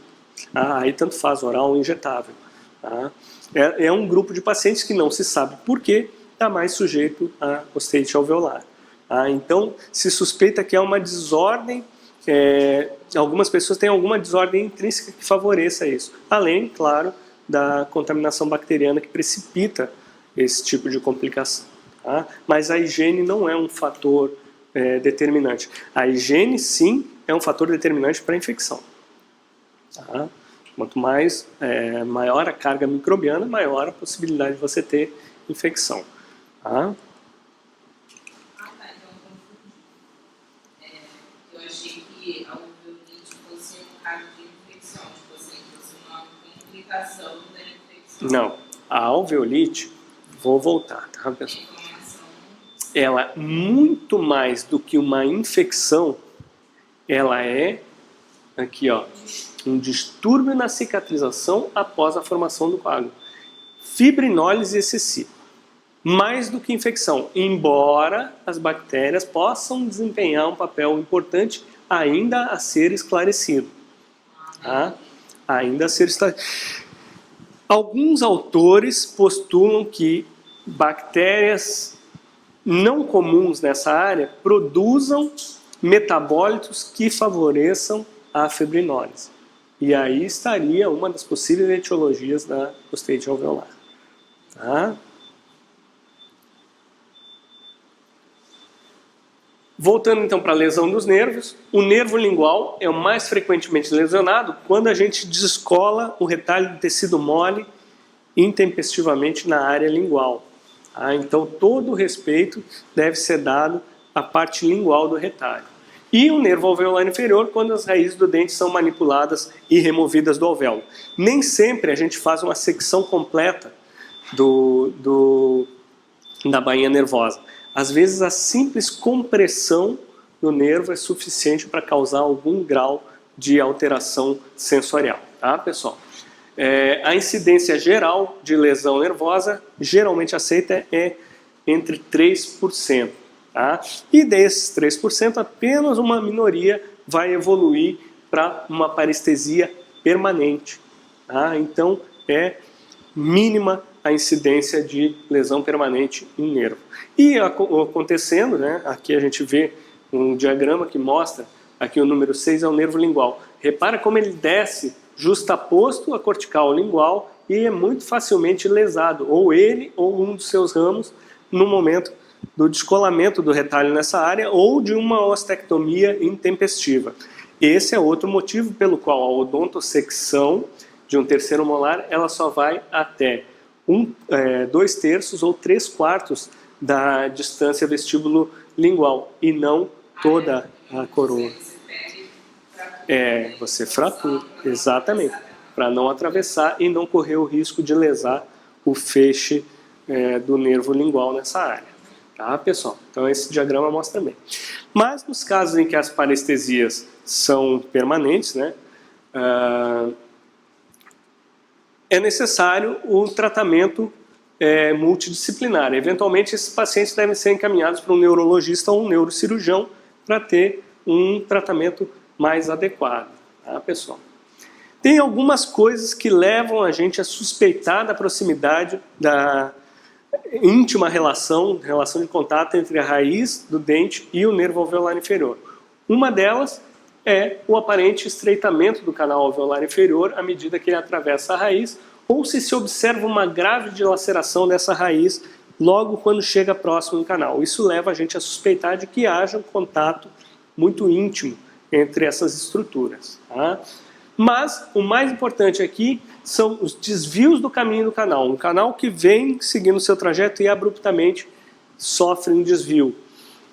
Aí tanto faz, oral ou injetável. Tá? É um grupo de pacientes que não se sabe por que está mais sujeito a osteite alveolar. Então, se suspeita que é uma desordem, algumas pessoas têm alguma desordem intrínseca que favoreça isso. Além, claro, da contaminação bacteriana que precipita esse tipo de complicação. Tá? Mas a higiene não é um fator determinante. A higiene, sim, é um fator determinante para a infecção. Tá? Quanto maior a carga microbiana, maior a possibilidade de você ter infecção. Tá? Então eu achei que a alveolite fosse um caso de infecção, tipo assim, fosse uma complicação da infecção. Não, a alveolite, vou voltar, tá, pessoal? Ela, muito mais do que uma infecção, ela é, aqui ó, um distúrbio na cicatrização após a formação do coágulo. Fibrinólise excessiva. mais do que infecção, embora as bactérias possam desempenhar um papel importante ainda a ser esclarecido. Tá? Ainda a ser esclarecido. Alguns autores postulam que bactérias não comuns nessa área produzam metabólitos que favoreçam a fibrinólise. E aí estaria uma das possíveis etiologias da ostite alveolar. Tá? Voltando então para a lesão dos nervos, o nervo lingual é o mais frequentemente lesionado quando a gente descola o retalho do tecido mole intempestivamente na área lingual. Tá? Então todo o respeito deve ser dado à parte lingual do retalho. E o nervo alveolar inferior quando as raízes do dente são manipuladas e removidas do alvéolo. Nem sempre a gente faz uma secção completa da bainha nervosa. Às vezes a simples compressão do nervo é suficiente para causar algum grau de alteração sensorial, tá, pessoal? A incidência geral de lesão nervosa, geralmente aceita, é entre 3%. Tá? E desses 3%, apenas uma minoria vai evoluir para uma parestesia permanente. Tá? Então, é mínima a incidência de lesão permanente em nervo. E acontecendo, né, aqui a gente vê um diagrama que mostra, aqui o número 6 é o nervo lingual. Repara como ele desce justaposto à cortical lingual e é muito facilmente lesado, ou ele ou um dos seus ramos, no momento do descolamento do retalho nessa área ou de uma ostectomia intempestiva. Esse é outro motivo pelo qual a odontosecção de um terceiro molar ela só vai até 2/3 ou 3/4 da distância vestíbulo-lingual e não toda a coroa. Você fratura, exatamente, para não atravessar e não correr o risco de lesar o feixe do nervo lingual nessa área. Tá, pessoal? Então esse diagrama mostra bem. Mas nos casos em que as parestesias são permanentes, né, é necessário o tratamento multidisciplinar. Eventualmente esses pacientes devem ser encaminhados para um neurologista ou um neurocirurgião para ter um tratamento mais adequado. Tá, pessoal? Tem algumas coisas que levam a gente a suspeitar da proximidade da íntima relação de contato entre a raiz do dente e o nervo alveolar inferior. Uma delas é o aparente estreitamento do canal alveolar inferior à medida que ele atravessa a raiz, ou se observa uma grave dilaceração dessa raiz logo quando chega próximo do canal. Isso leva a gente a suspeitar de que haja um contato muito íntimo entre essas estruturas. Tá? Mas o mais importante aqui são os desvios do caminho do canal. Um canal que vem seguindo o seu trajeto e abruptamente sofre um desvio.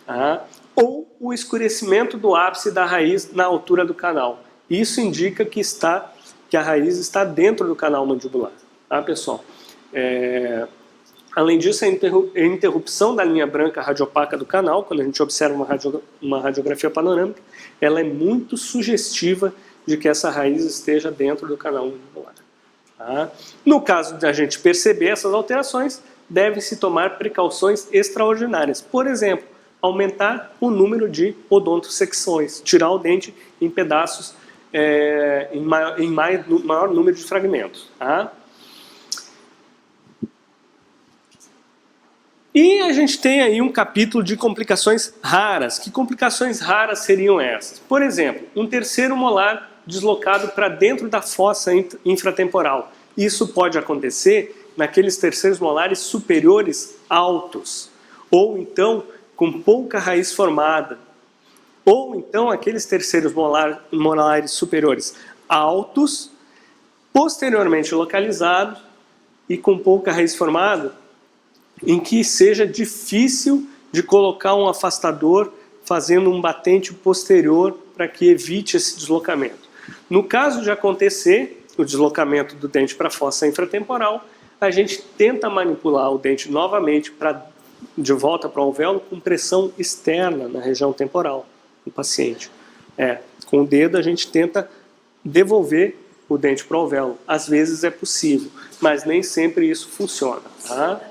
Tá? Ou o escurecimento do ápice da raiz na altura do canal. Isso indica que a raiz está dentro do canal mandibular. Tá, pessoal? Além disso, a interrupção da linha branca radiopaca do canal, quando a gente observa uma radiografia panorâmica, ela é muito sugestiva de que essa raiz esteja dentro do canal mandibular. Tá? No caso de a gente perceber essas alterações, deve-se tomar precauções extraordinárias. Por exemplo, aumentar o número de odontosecções, tirar o dente em pedaços em maior número de fragmentos. Tá? E a gente tem aí um capítulo de complicações raras. Que complicações raras seriam essas? Por exemplo, um terceiro molar deslocado para dentro da fossa infratemporal. Isso pode acontecer naqueles terceiros molares superiores altos, ou então com pouca raiz formada, ou então aqueles terceiros molares superiores altos, posteriormente localizados e com pouca raiz formada, em que seja difícil de colocar um afastador fazendo um batente posterior para que evite esse deslocamento. No caso de acontecer o deslocamento do dente para a fossa infratemporal, a gente tenta manipular o dente novamente de volta para o alvéolo com pressão externa na região temporal do paciente. Com o dedo a gente tenta devolver o dente para o alvéolo. Às vezes é possível, mas nem sempre isso funciona. Tá?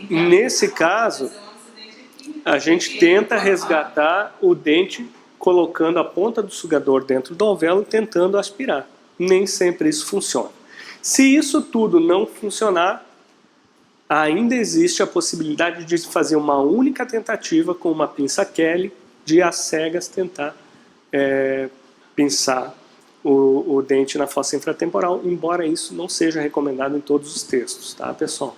Nesse caso, a gente tenta resgatar o dente colocando a ponta do sugador dentro do alvéolo e tentando aspirar. Nem sempre isso funciona. Se isso tudo não funcionar, ainda existe a possibilidade de fazer uma única tentativa com uma pinça Kelly, de às cegas tentar pinçar o dente na fossa infratemporal, embora isso não seja recomendado em todos os textos, tá, pessoal?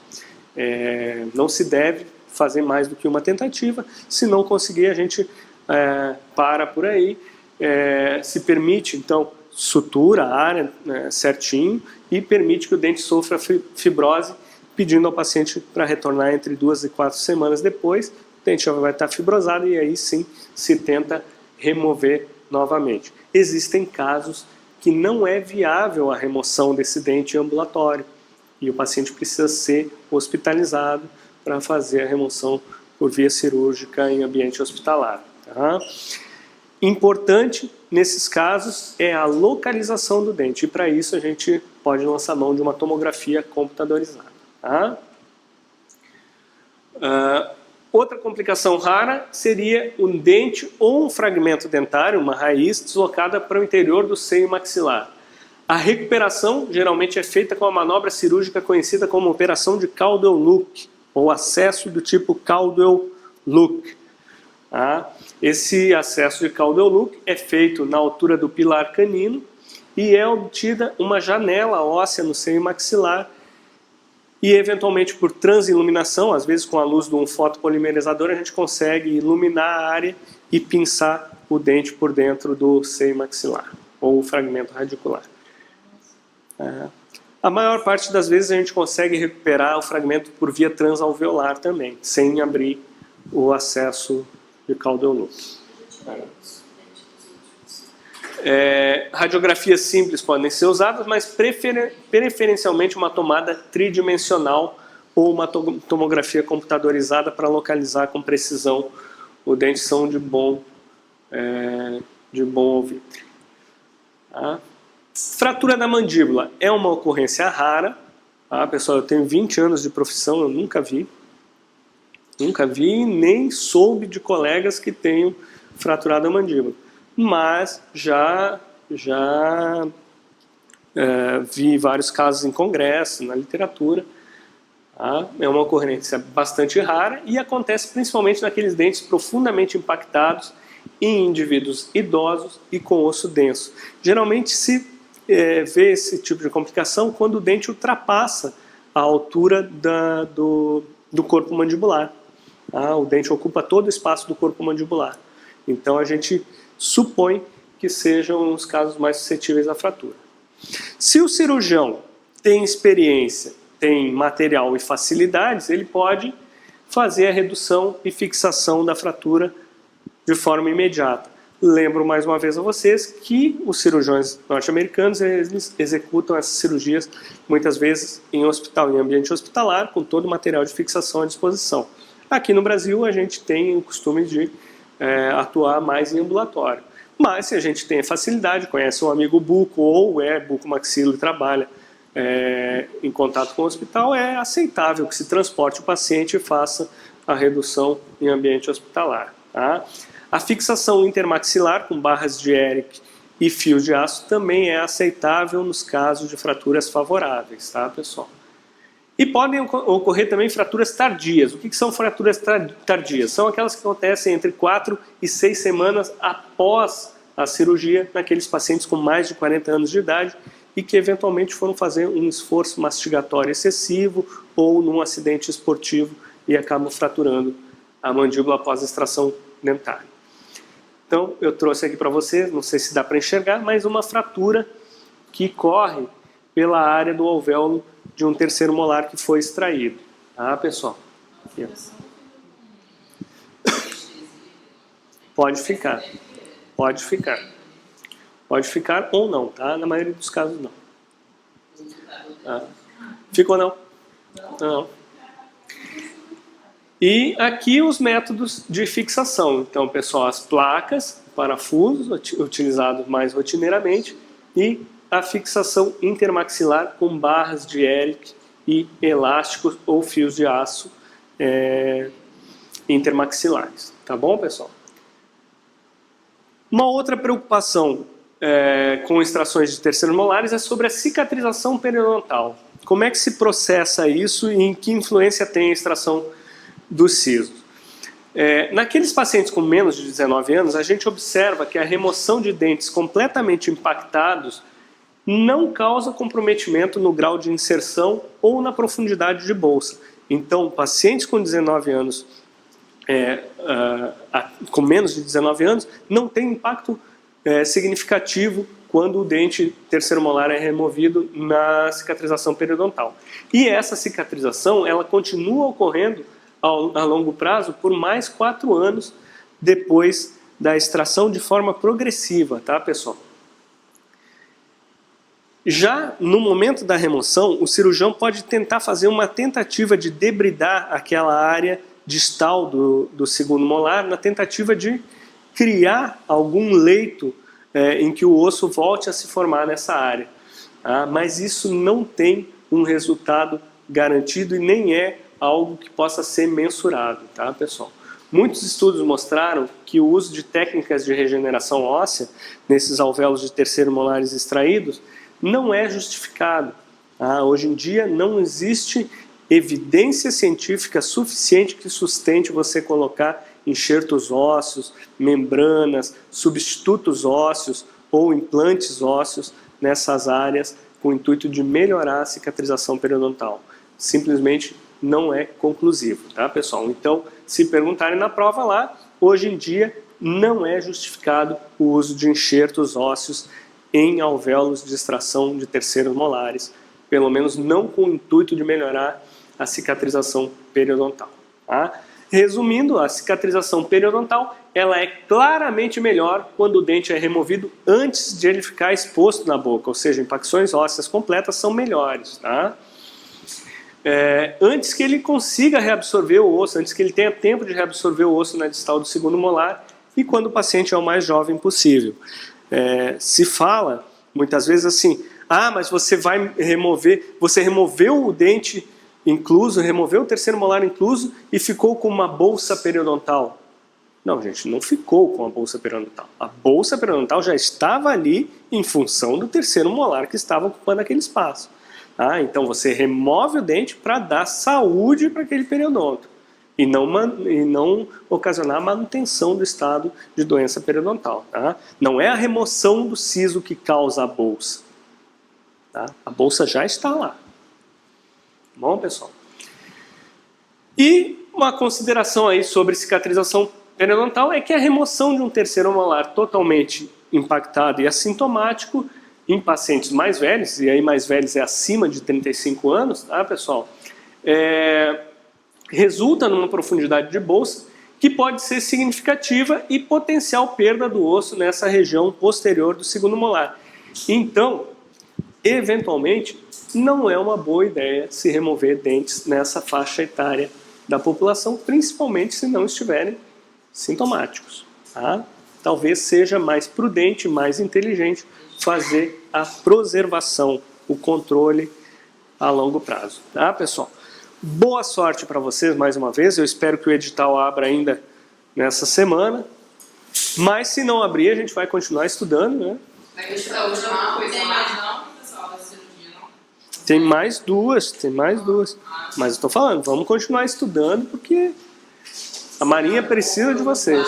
Não se deve fazer mais do que uma tentativa. Se não conseguir, a gente para por aí. Se permite, então, sutura a área certinho e permite que o dente sofra fibrose, pedindo ao paciente para retornar entre 2 e 4 semanas depois. O dente já vai estar fibrosado e aí sim se tenta remover novamente. Existem casos que não é viável a remoção desse dente ambulatório e o paciente precisa ser hospitalizado para fazer a remoção por via cirúrgica em ambiente hospitalar. Tá? Importante nesses casos é a localização do dente, e para isso a gente pode lançar mão de uma tomografia computadorizada. Tá? Outra complicação rara seria um dente ou um fragmento dentário, uma raiz, deslocada para o interior do seio maxilar. A recuperação geralmente é feita com a manobra cirúrgica conhecida como operação de Caldwell Look, ou acesso do tipo Caldwell Look. Tá? Esse acesso de Caldwell Look é feito na altura do pilar canino e é obtida uma janela óssea no seio maxilar e, eventualmente, por transiluminação, às vezes com a luz de um fotopolimerizador, a gente consegue iluminar a área e pinçar o dente por dentro do seio maxilar, ou o fragmento radicular. A maior parte das vezes a gente consegue recuperar o fragmento por via transalveolar também, sem abrir o acesso de Caldwell Look. Radiografias simples podem ser usadas, mas preferencialmente uma tomada tridimensional ou uma tomografia computadorizada para localizar com precisão o dente são de bom alvitre. Tá? Fratura da mandíbula é uma ocorrência rara. Tá? Pessoal, eu tenho 20 anos de profissão, eu nunca vi, nem soube de colegas que tenham fraturado a mandíbula. Mas já vi vários casos em congresso, na literatura. Tá? É uma ocorrência bastante rara e acontece principalmente naqueles dentes profundamente impactados em indivíduos idosos e com osso denso. Geralmente se vê esse tipo de complicação quando o dente ultrapassa a altura do corpo mandibular. Tá? O dente ocupa todo o espaço do corpo mandibular. Então a gente supõe que sejam os casos mais suscetíveis à fratura. Se o cirurgião tem experiência, tem material e facilidades, ele pode fazer a redução e fixação da fratura de forma imediata. Lembro mais uma vez a vocês que os cirurgiões norte-americanos eles executam essas cirurgias muitas vezes em hospital, em ambiente hospitalar, com todo o material de fixação à disposição. Aqui no Brasil a gente tem o costume de atuar mais em ambulatório. Mas se a gente tem facilidade, conhece um amigo buco ou bucomaxilo e trabalha em contato com o hospital, é aceitável que se transporte o paciente e faça a redução em ambiente hospitalar. Tá? A fixação intermaxilar com barras de Erick e fios de aço também é aceitável nos casos de fraturas favoráveis, tá, pessoal? E podem ocorrer também fraturas tardias. O que são fraturas tardias? São aquelas que acontecem entre 4 e 6 semanas após a cirurgia, naqueles pacientes com mais de 40 anos de idade e que eventualmente foram fazer um esforço mastigatório excessivo ou num acidente esportivo e acabam fraturando a mandíbula após a extração dentária. Então, eu trouxe aqui para vocês, não sei se dá para enxergar, mas uma fratura que corre pela área do alvéolo de um terceiro molar que foi extraído. Tá, pessoal? Aqui, pode ficar. Pode ficar. Pode ficar ou não, tá? Na maioria dos casos, não. Tá? Fica ou não? Não. E aqui os métodos de fixação. Então, pessoal, as placas, parafusos, utilizados mais rotineiramente, e a fixação intermaxilar com barras de Erick e elásticos ou fios de aço intermaxilares. Tá bom, pessoal? Uma outra preocupação com extrações de terceiros molares é sobre a cicatrização periodontal. Como é que se processa isso e em que influência tem a extração dos sisos? Naqueles pacientes com menos de 19 anos, a gente observa que a remoção de dentes completamente impactados não causa comprometimento no grau de inserção ou na profundidade de bolsa. Então, pacientes com 19 anos, com menos de 19 anos, não tem impacto significativo quando o dente terceiro molar é removido na cicatrização periodontal. E essa cicatrização, ela continua ocorrendo a longo prazo por mais 4 anos depois da extração de forma progressiva, tá, pessoal? Já no momento da remoção, o cirurgião pode tentar fazer uma tentativa de debridar aquela área distal do segundo molar, na tentativa de criar algum leito em que o osso volte a se formar nessa área. Mas isso não tem um resultado garantido e nem é algo que possa ser mensurado, tá, pessoal? Muitos estudos mostraram que o uso de técnicas de regeneração óssea nesses alvéolos de terceiro molares extraídos não é justificado. Hoje em dia não existe evidência científica suficiente que sustente você colocar enxertos ósseos, membranas, substitutos ósseos ou implantes ósseos nessas áreas com o intuito de melhorar a cicatrização periodontal. Simplesmente não é conclusivo, tá, pessoal? Então, se perguntarem na prova lá, hoje em dia não é justificado o uso de enxertos ósseos em alvéolos de extração de terceiros molares, pelo menos não com o intuito de melhorar a cicatrização periodontal. Tá? Resumindo, a cicatrização periodontal ela é claramente melhor quando o dente é removido antes de ele ficar exposto na boca, ou seja, impacções ósseas completas são melhores. Tá? Antes que ele consiga reabsorver o osso, antes que ele tenha tempo de reabsorver o osso na distal do segundo molar e quando o paciente é o mais jovem possível. Se fala muitas vezes assim, mas você removeu o dente incluso, removeu o terceiro molar incluso e ficou com uma bolsa periodontal. Não, gente, não ficou com a bolsa periodontal. A bolsa periodontal já estava ali em função do terceiro molar que estava ocupando aquele espaço. Então você remove o dente para dar saúde para aquele periodonto e não ocasionar manutenção do estado de doença periodontal. Tá? Não é a remoção do siso que causa a bolsa. Tá? A bolsa já está lá. Bom, pessoal? E uma consideração aí sobre cicatrização periodontal é que a remoção de um terceiro molar totalmente impactado e assintomático em pacientes mais velhos, e aí mais velhos é acima de 35 anos, tá, pessoal? Resulta numa profundidade de bolsa que pode ser significativa e potencial perda do osso nessa região posterior do segundo molar. Então, eventualmente, não é uma boa ideia se remover dentes nessa faixa etária da população, principalmente se não estiverem sintomáticos. Tá? Talvez seja mais prudente, mais inteligente fazer a preservação, o controle a longo prazo. Tá, pessoal? Boa sorte para vocês mais uma vez. Eu espero que o edital abra ainda nessa semana. Mas se não abrir, a gente vai continuar estudando, né? Tem mais duas. Mas eu estou falando, vamos continuar estudando porque a Marinha precisa de vocês.